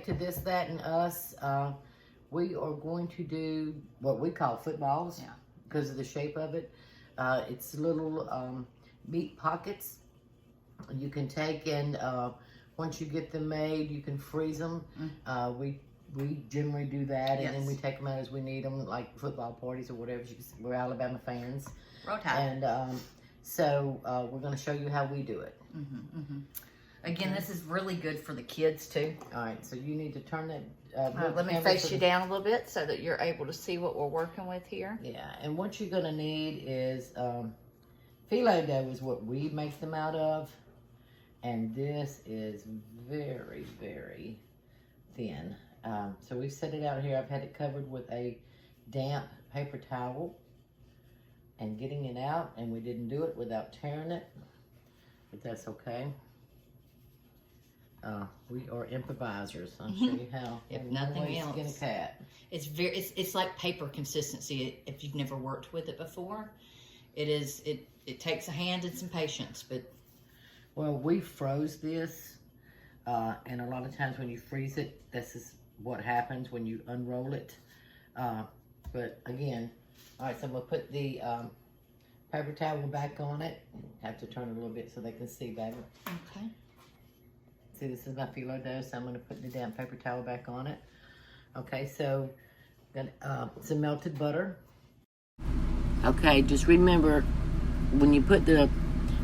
to This, That, and Us, we are going to do what we call footballs, because of the shape of it. It's little meat pockets. You can take and once you get them made, you can freeze them. We generally do that, and then we take them out as we need them, like football parties or whatever. We're Alabama fans. Roll Tide. And so we're going to show you how we do it. Again, this is really good for the kids too. All right, so you need to turn that. Let me face you down a little bit so that you're able to see what we're working with here. Yeah, and what you're going to need is phyllo dough is what we make them out of. And this is very, very thin. So we set it out here. I've had it covered with a damp paper towel and getting it out, and we didn't do it without tearing it, but that's okay. We are improvisers. I'll show you how. If nothing else, skin a cat. It's like paper consistency. If you've never worked with it before, it takes a hand and some patience. But well, we froze this, and a lot of times when you freeze it, this is what happens when you unroll it. But again, all right, so I'm gonna put the paper towel back on it. Have to turn it a little bit so they can see better. Okay. See, this is my phyllo dough, so I'm gonna put the damn paper towel back on it. Okay, so some melted butter. Okay, just remember, when you put the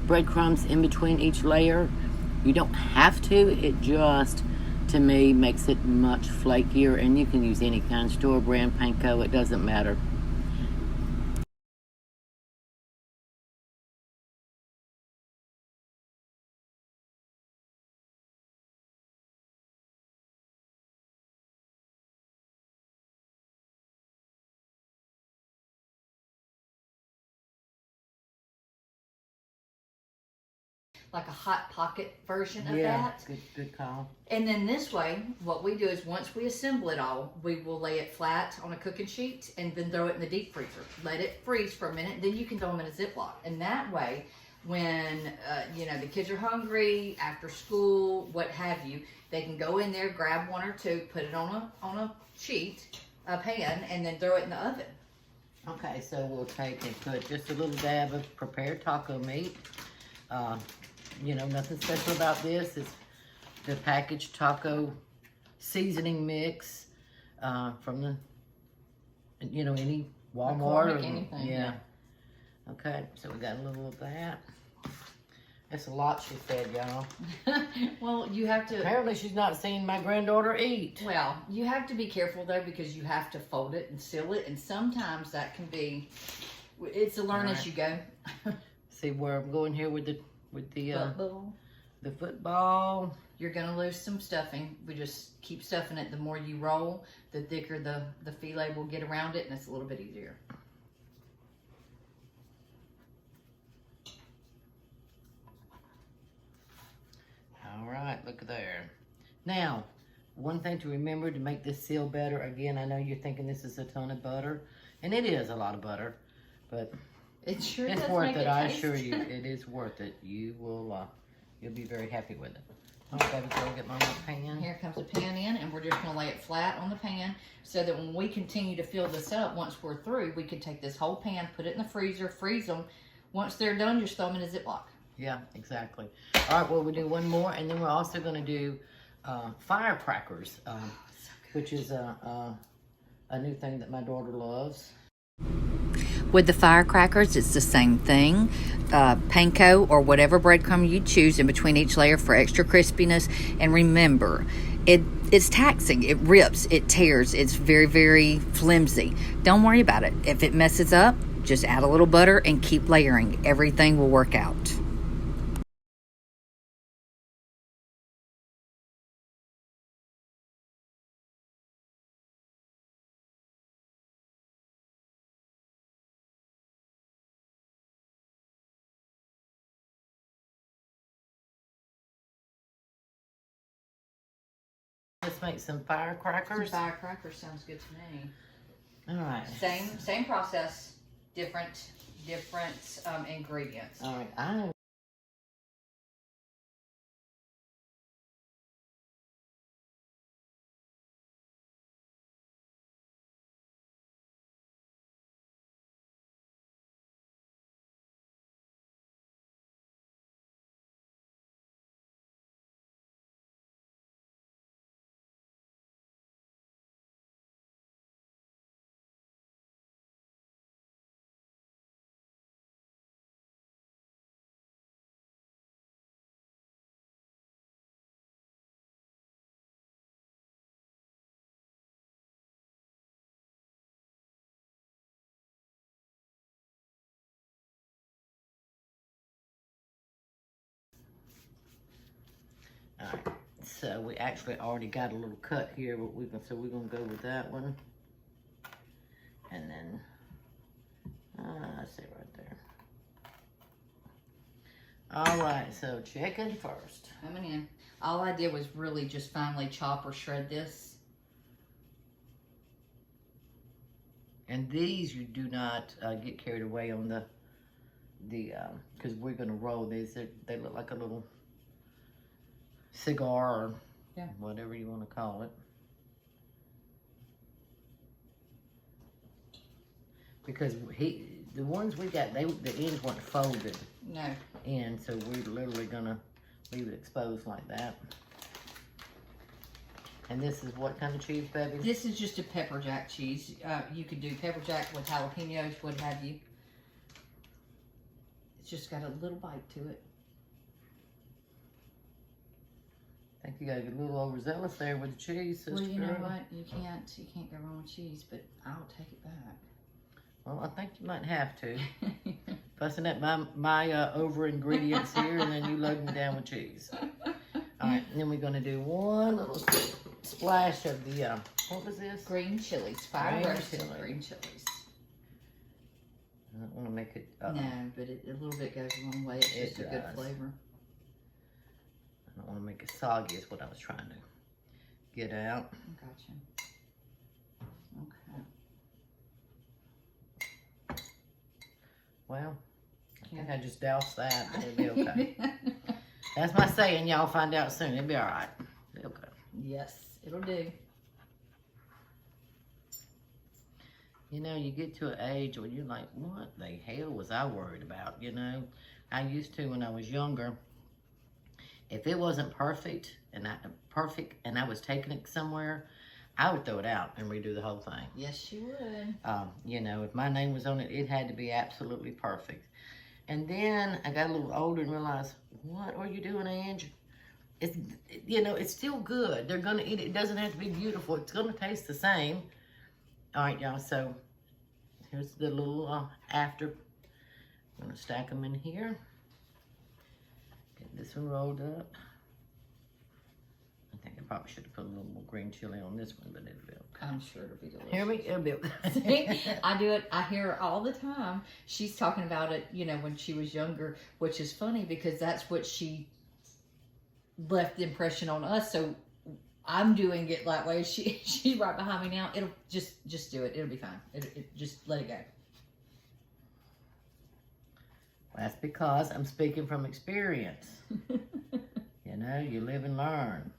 breadcrumbs in between each layer, you don't have to. It just, to me, makes it much flakier, and you can use any kind of store brand panko. It doesn't matter. Like a hot pocket version of Yeah, that. good call. And then this way, what we do is once we assemble it all, we will lay it flat on a cooking sheet and then throw it in the deep freezer. Let it freeze for a minute, then you can throw them in a Ziploc. And that way, when the kids are hungry, after school, what have you, they can go in there, grab one or two, put it on a sheet, a pan, and then throw it in the oven. Okay, so we'll take and put just a little dab of prepared taco meat. Nothing special about this. It's the packaged taco seasoning mix from the, any Walmart or anything. Yeah. Okay, so we got a little of that. That's a lot, she said, y'all. Well, you have to. Apparently, she's not seen my granddaughter eat. Well, you have to be careful though, because you have to fold it and seal it, and sometimes that can be. It's a learn as you go. See where I'm going here with the football. The football. You're gonna lose some stuffing. We just keep stuffing it. The more you roll, the thicker the phyllo will get around it, and it's a little bit easier. All right, look there. Now, one thing to remember to make this seal better, again, I know you're thinking this is a ton of butter, and it is a lot of butter, but it sure it's does worth make it. it I taste. assure you, it is worth it. You will, you'll be very happy with it. Okay, so I'll get my little pan. Here comes the pan in, and we're just gonna lay it flat on the pan so that when we continue to fill this up, once we're through, we can take this whole pan, put it in the freezer, freeze them. Once they're done, just throw them in a Ziploc. Yeah, exactly. All right, well, we'll do one more, and then we're also going to do firecrackers, which is a new thing that my daughter loves. With the firecrackers, it's the same thing. Panko or whatever breadcrumb you choose in between each layer for extra crispiness. And remember, it's taxing. It rips, it tears. It's very, very flimsy. Don't worry about it. If it messes up, just add a little butter and keep layering. Everything will work out. Let's make some firecrackers. Some firecrackers sounds good to me. All right. Same process, different ingredients. All right. All right. So we actually already got a little cut here, but so we're gonna go with that one. And then, I see right there. All right, so chicken first. Coming in. All I did was really just finely chop or shred this. And these, you do not get carried away on the because we're gonna roll these. They look like a little cigar or whatever you want to call it. Because the ones we got, the ends weren't folded. No. And so we're literally gonna leave it exposed like that. And this is what kind of cheese, baby? This is just a pepper jack cheese. You could do pepper jack with jalapenos, what have you. It's just got a little bite to it. I think you got to get a little overzealous there with the cheese, sister. Well, you know what? You can't go wrong with cheese, but I'll take it back. Well, I think you might have to. Fussing at my over ingredients here, and then you load me down with cheese. All right, and then we're gonna do one little splash of the what was this? Green chilies, fire roasted green chilies. I don't want to make it. No, but a little bit goes a long way. It's just a good flavor. I don't want to make it soggy. Is what I was trying to get out. Gotcha. Okay. Well, I think I just doused that, but it'll be okay. That's my saying. Y'all find out soon. It'll be all right. It'll be okay. Yes, it'll do. You know, you get to an age where you're like, what the hell was I worried about? You know, I used to when I was younger. If it wasn't perfect and I was taking it somewhere, I would throw it out and redo the whole thing. Yes, you would. You know, if my name was on it, it had to be absolutely perfect. And then I got a little older and realized, what are you doing, Ange? It's, you know, it's still good. They're gonna eat it. It doesn't have to be beautiful. It's gonna taste the same. All right, y'all. So here's the little after. I'm gonna stack them in here. Get this one rolled up. I think I probably should have put a little more green chili on this one, but it'll be okay. I'm sure it'll be delicious. Hear me? It'll be okay. See, I do it. I hear her all the time. She's talking about it, you know, when she was younger, which is funny because that's what she left the impression on us. So I'm doing it that way. She's right behind me now. It'll just do it. It'll be fine. It just let it go. That's because I'm speaking from experience. You know, you live and learn.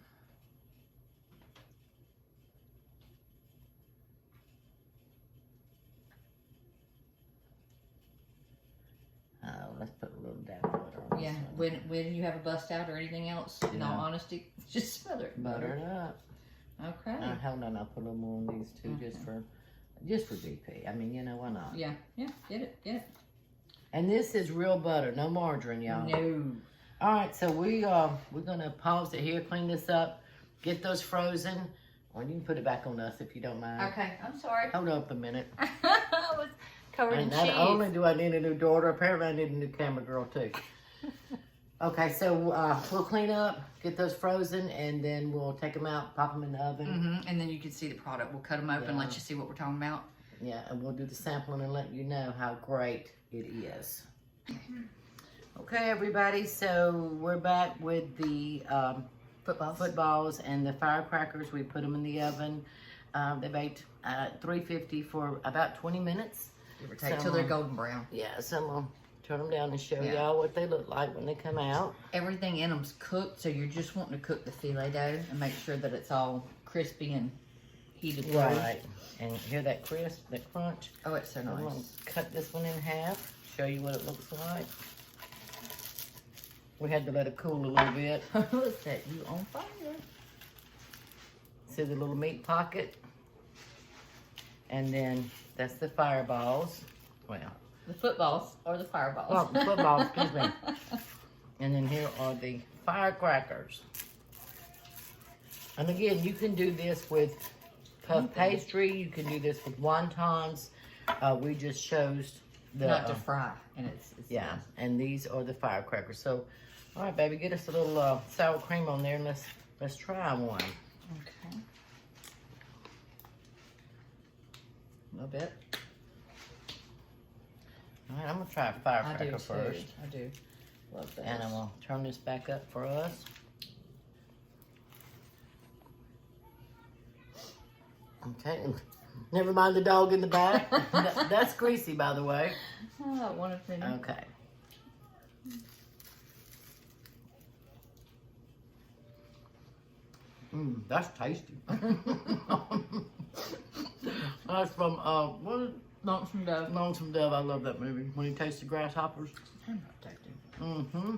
Let's put a little dab of butter on Yeah, this one. when you have a bust out or anything else, in all honesty, just smother it. Butter it up. Okay. Hold on, I'll put a little more on these too, just for DP. I mean, you know, why not? Yeah, get it. And this is real butter, no margarine, y'all. No. All right, so we're gonna pause it here, clean this up, get those frozen. Or you can put it back on us if you don't mind. Okay, I'm sorry. Hold up a minute. I was covered in cheese. Not only do I need a new daughter, apparently I need a new camera girl too. Okay, so we'll clean up, get those frozen, and then we'll take them out, pop them in the oven. And then you can see the product. We'll cut them open, let you see what we're talking about. Yeah, and we'll do the sampling and let you know how great it is. Okay, everybody, so we're back with the footballs and the firecrackers. We put them in the oven. They baked 350 for about 20 minutes. Give or take, till they're golden brown. Yeah, so I'm going to turn them down and show y'all what they look like when they come out. Everything in them's cooked, so you're just wanting to cook the filet dough and make sure that it's all crispy and heated through. Right, and hear that crisp, that crunch? Oh, it's so I'm going nice. to cut this one in half, show you what it looks like. We had to let it cool a little bit. Look at you on fire. See the little meat pocket? And then that's the fireballs. Well, The footballs or the fireballs. well, the footballs, excuse me. And then here are the firecrackers. And again, you can do this with puff pastry. You can do this with wontons. We just chose the not to fry, and it's yeah. nice. And these are the firecrackers. So All right, baby, get us a little sour cream on there, and let's try one. Okay. A little bit. All right, I'm gonna try a firecracker first. I do. Love that. And I'm gonna turn this back up for us. Okay, never mind the dog in the back. That's greasy, by the way. Oh, one of many. Okay. That's tasty. That's from what is Lonesome Dove. Lonesome Dove. I love that movie. When he tastes the grasshoppers. I'm not tasting. Mm-hmm.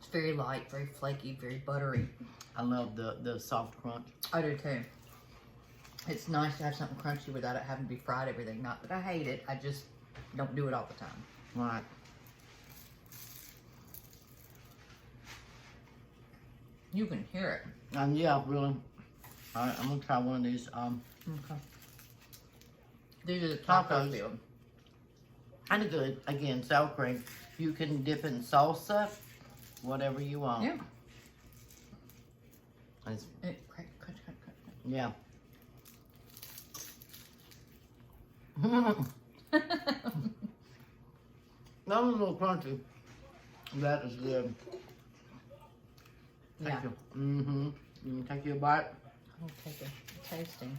It's very light, very flaky, very buttery. I love the soft crunch. I do too. It's nice to have something crunchy without it having to be fried everything. Not that I hate it, I just don't do it all the time. Right. You can hear it. Yeah, really. All right, I'm gonna try one of these. Okay. These are the taco Tacos. field. Kind of good. Again, sour cream. You can dip it in salsa, whatever you want. Yeah. It's, Crunch. yeah. That was a little crunchy. That is good. Yeah. Thank you. Mm-hmm. You can take you a bite. I'll take a tasting.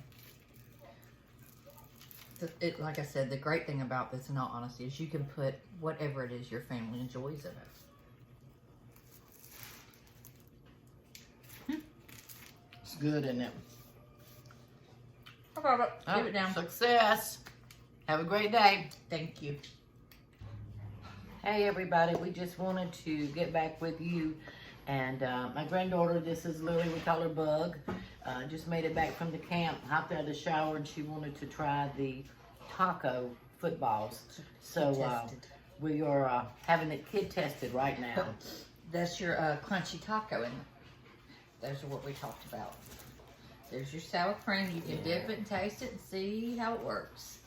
Like I said, the great thing about this, in all honesty, is you can put whatever it is your family enjoys in it. It's good, isn't it? I got it. Leave it down. Success. Have a great day. Thank you. Hey everybody, we just wanted to get back with you. And my granddaughter, this is Lily, we call her Bug, just made it back from the camp, hopped out of the shower, and she wanted to try the taco footballs. So we are having it kid tested right now. That's your crunchy taco, and those are what we talked about. There's your sour cream. You can dip it and taste it and see how it works.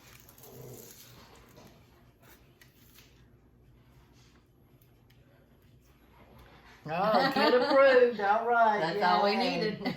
Oh, kid approved. All right. That's all we Yay. needed.